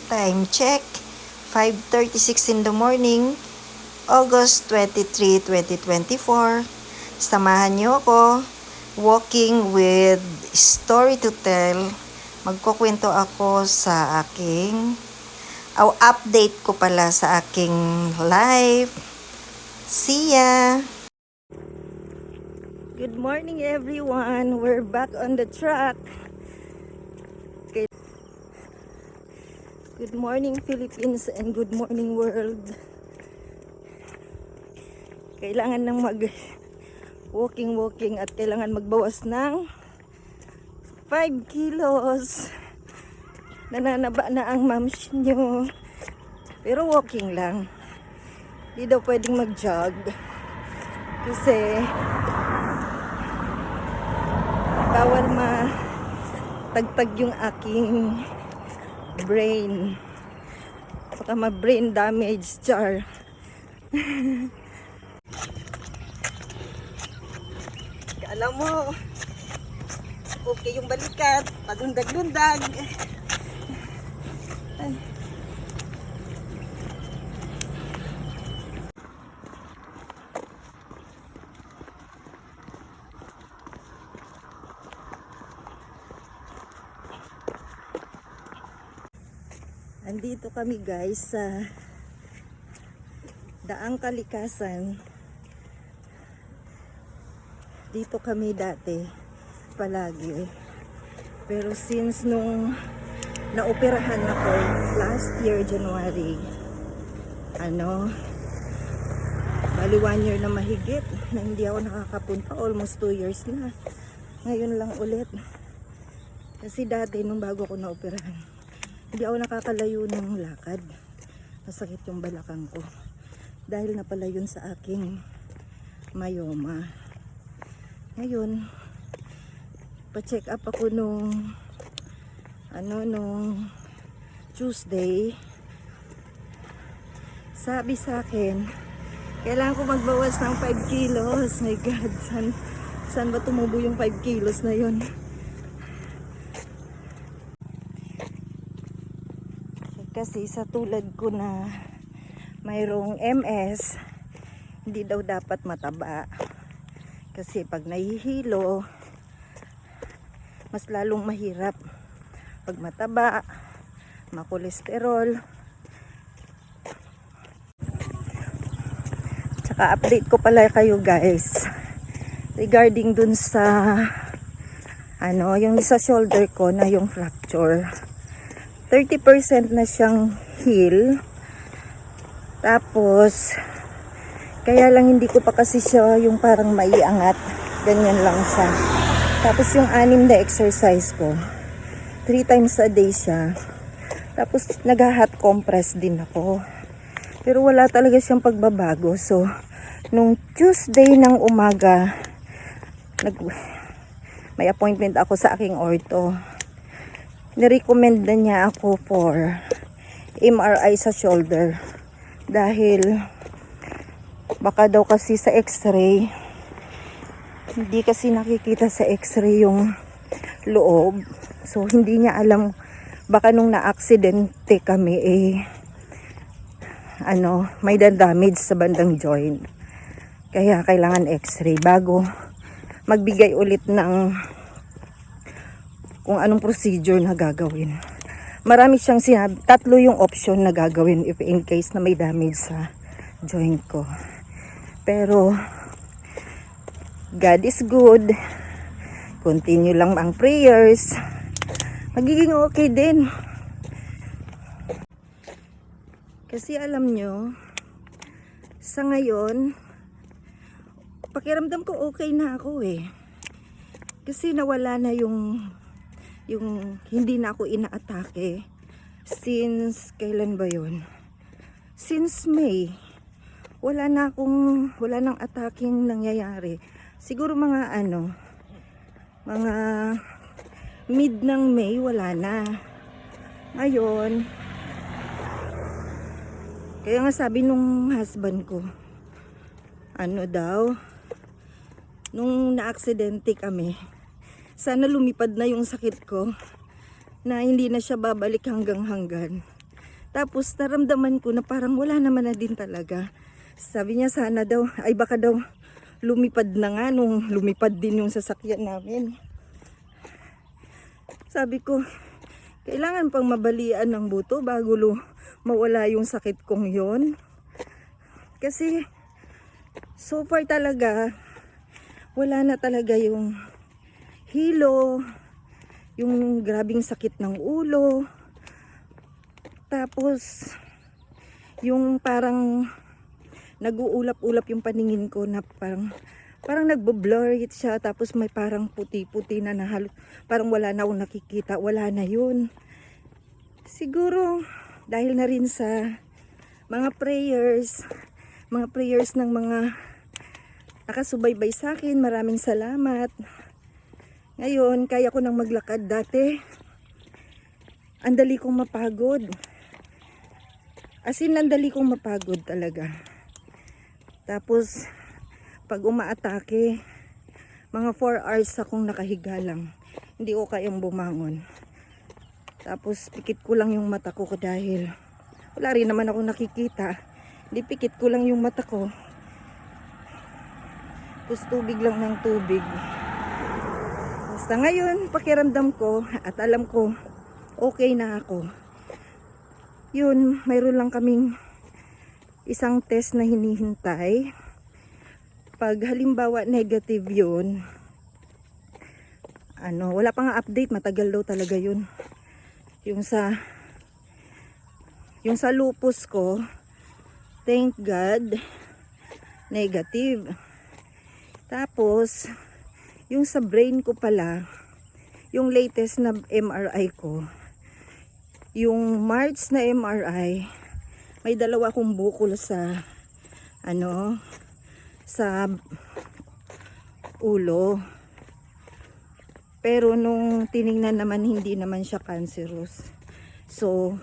Time check, 5:36 in the morning, August 23, 2024. Samahan niyo ako, walking with story to tell. Magkukwento ako sa aking, update ko pala sa aking life. See ya! Good morning everyone! We're back on the track. Good morning Philippines and good morning world. Kailangan nang walking at kailangan magbawas ng 5 kilos. Nananaba na ang moms nyo. Pero walking lang. Hindi daw pwedeng mag-jog. Kasi bawal matagtag yung aking brain. Baka ma-brain damage, char. Alam mo, okay yung balikat, padundag-dundag. Andito kami guys sa Daang Kalikasan. Dito kami dati palagi. Pero since nung naoperahan ako last year January, bali 1 year na mahigit na hindi ako nakakapunta, almost 2 years na. Ngayon lang ulit. Kasi dati nung bago ako naoperahan, hindi ako nakakalayo ng lakad. Masakit yung balakang ko. Dahil na pala yun sa aking myoma. Ngayon, pa-check up ako nung Tuesday. Sabi sa akin, kailangan ko magbawas ng 5 kilos. My God, saan ba tumubo yung 5 kilos na yun? Kasi sa tulad ko na mayroong MS, hindi daw dapat mataba. Kasi pag nahihilo, mas lalong mahirap. Pag mataba, makolesterol. Tsaka update ko pala kayo guys. Regarding dun sa, yung sa shoulder ko na yung fracture. 30% na siyang heal. Tapos kaya lang hindi ko pa kasi siya yung parang maiangat. Ganyan lang siya. Tapos yung 6 na exercise ko, 3 times a day siya. Tapos nag-hot compress din ako. Pero wala talaga siyang pagbabago. So nung Tuesday ng umaga, may appointment ako sa aking ortho. Nirecommend na niya ako for MRI sa shoulder dahil baka daw kasi sa x-ray, hindi kasi nakikita sa x-ray yung loob. So hindi niya alam, baka nung na-aksidente kami may damage sa bandang joint. Kaya kailangan x-ray bago magbigay ulit ng kung anong procedure na gagawin. Marami siyang sinabi, 3 yung option na gagawin if in case na may damage sa joint ko. Pero God is good. Continue lang ang prayers. Magiging okay din. Kasi alam nyo, sa ngayon, pakiramdam ko okay na ako Kasi nawala na yung hindi na ako inaatake since kailan ba yun? Since May. Wala nang attacking nangyayari. Siguro mga mid ng May wala na. Ngayon, kaya nga sabi nung husband ko, nung na-aksidente kami, sana lumipad na yung sakit ko na hindi na siya babalik hanggang. Tapos naramdaman ko na parang wala naman na din talaga. Sabi niya sana daw, ay baka daw lumipad na nga nung lumipad din yung sasakyan namin. Sabi ko, kailangan pang mabalian ng buto bago mawala yung sakit kong yon. Kasi so far talaga, wala na talaga yung hilo, yung grabing sakit ng ulo. Tapos, yung parang nag-uulap-ulap yung paningin ko na parang nagbo-blur siya. Tapos may parang puti-puti na nahalo. Parang wala na akong nakikita. Wala na yun. Siguro, dahil na rin sa mga prayers ng mga nakasubaybay sa akin. Maraming salamat. Ngayon, kaya ko nang maglakad. Dati, ang dali kong mapagod. As in, ang dali kong mapagod talaga. Tapos, pag umaatake, mga 4 hours akong nakahiga lang. Hindi ko kayang bumangon. Tapos, pikit ko lang yung mata ko dahil wala rin naman ako nakikita. Hindi, pikit ko lang yung mata ko. Tapos, tubig lang ng tubig. Basta ngayon, pakiramdam ko at alam ko, okay na ako. Yun, mayroon lang kaming isang test na hinihintay. Pag halimbawa negative yun, wala pang update, matagal daw talaga yun. Yung sa lupus ko, thank God, negative. Tapos, yung sa brain ko pala, yung latest na MRI ko, yung March na MRI, may dalawa akong bukol sa sa ulo. Pero nung tiningnan naman, hindi naman siya cancerous. So,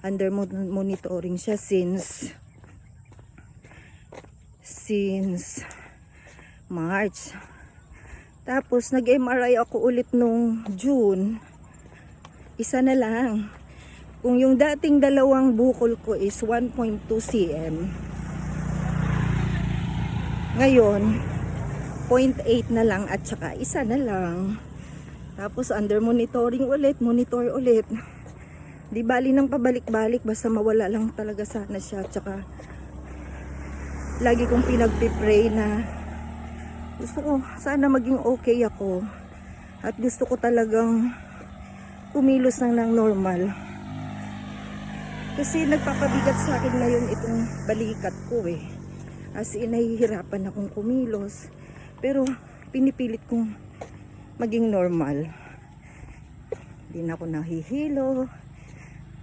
under monitoring siya since March. Tapos nag-MRI ako ulit nung June. Isa na lang. Kung yung dating dalawang bukol ko is 1.2 cm. Ngayon, 0.8 na lang at saka isa na lang. Tapos under monitoring ulit, monitor ulit. Di bali nang pabalik-balik, basta mawala lang talaga sana siya. At saka lagi kong pinagpipray na gusto ko sana maging okay ako. At gusto ko talagang kumilos ng normal. Kasi nagpapabigat sa akin ngayon itong balikat ko eh. As in, nahihirapan akong kumilos. Pero pinipilit kong maging normal. Hindi na ako nahihilo.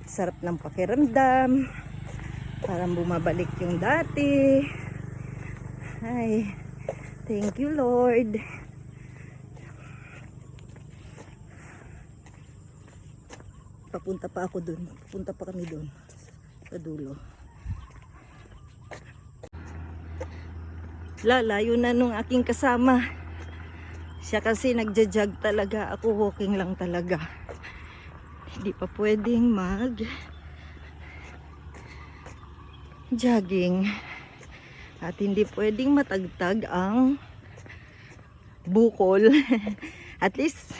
Sarap ng pakiramdam. Parang bumabalik yung dati. Ay, thank you Lord. Papunta pa ako dun. Papunta pa kami dun. Sa dulo. Layo na nung aking kasama. Siya kasi nagja-jog talaga. Ako walking lang talaga. Hindi pa pwedeng jogging. At hindi pwedeng matagtag ang bukol. At least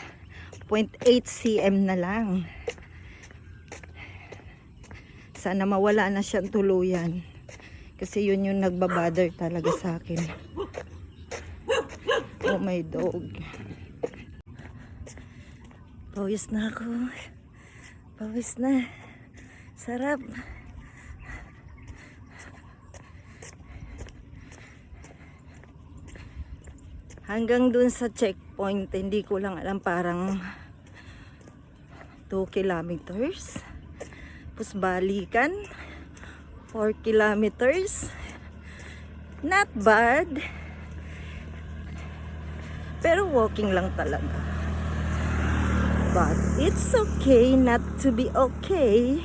0.8 cm na lang. Sana mawala na siyang tuluyan. Kasi yun yung nagbabother talaga sa akin. Oh my dog. Pawis na ako. Pawis na. Sarap. Hanggang dun sa checkpoint, hindi ko lang alam, parang 2 kilometers. Tapos balikan 4 kilometers. Not bad. Pero walking lang talaga. But it's okay not to be okay.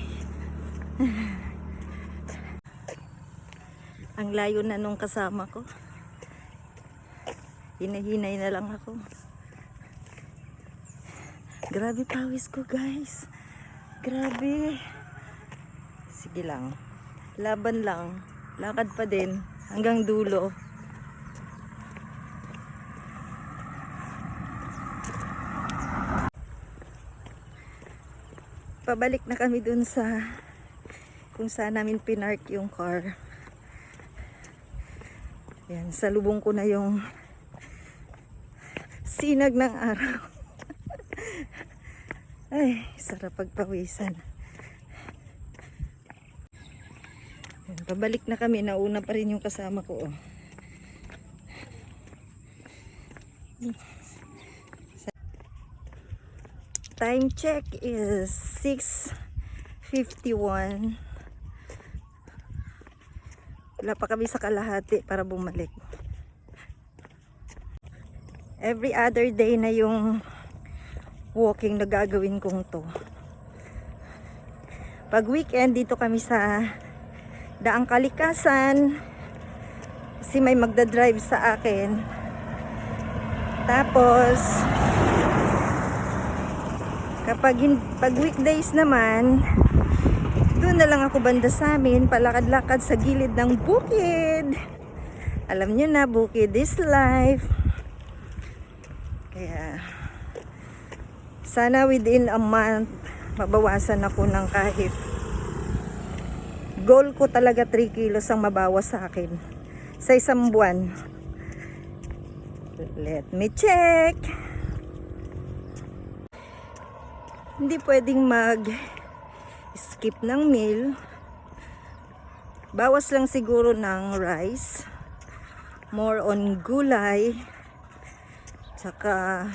Ang layo na nung kasama ko. Hinahinay na lang ako. Grabe pawis ko guys. Grabe. Sige lang. Laban lang. Lakad pa din. Hanggang dulo. Pabalik na kami dun sa kung saan namin pinark yung car. Yan, salubong ko na yung sinag ng araw. Ay, sarap pagpawisan. Yan, pabalik na kami. Nauna pa rin yung kasama ko. Oh. Time check is 6:51. Wala pa kami sa kalahati para bumalik. Every other day na yung walking na gagawin kong to. Pag weekend, dito kami sa Daang Kalikasan. Kasi may magdadrive sa akin. Tapos, pag weekdays naman, doon na lang ako banda sa amin, palakad-lakad sa gilid ng bukid. Alam nyo na, bukid is life. Kaya, sana within a month, mabawasan ako ng kahit. Goal ko talaga 3 kilos ang mabawas sa akin sa isang buwan. Let me check. Hindi pwedeng skip ng meal. Bawas lang siguro ng rice. More on gulay. Saka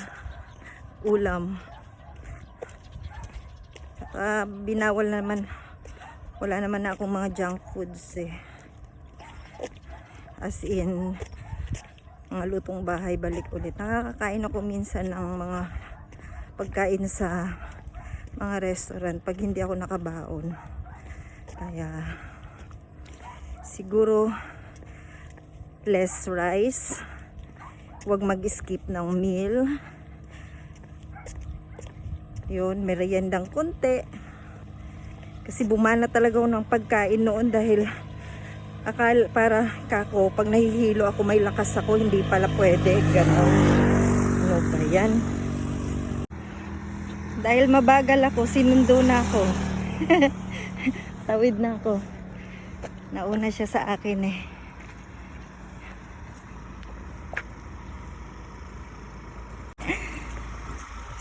ulam. Saka binawal naman. Wala naman na akong mga junk foods eh. As in, mga lutong bahay balik ulit. Nakakakain ako minsan ng mga pagkain sa mga restaurant pag hindi ako nakabaon. Kaya siguro less rice, huwag mag-skip ng meal. Yun, meriendang konti kasi bumana talaga ako ng pagkain noon dahil para kako pag nahihilo ako may lakas ako, hindi pala pwede gano'n. Ano ba yan? Dahil mabagal ako, sinundo na ako. Tawid na ako. Nauna siya sa akin eh.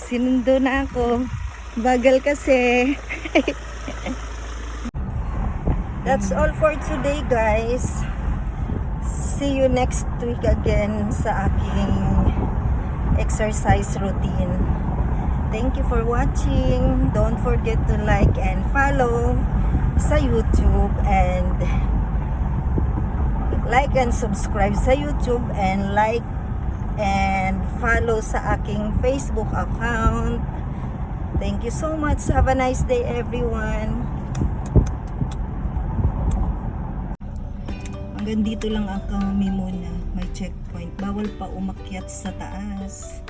Sinundo na ako. Bagal kasi. That's all for today, guys. See you next week again sa aking exercise routine. Thank you for watching. Don't forget to like and follow sa YouTube and like and subscribe sa YouTube and like and follow sa aking Facebook account. Thank you so much. Have a nice day, everyone. Hanggang dito lang ang kami muna. May checkpoint. Bawal pa umakyat sa taas.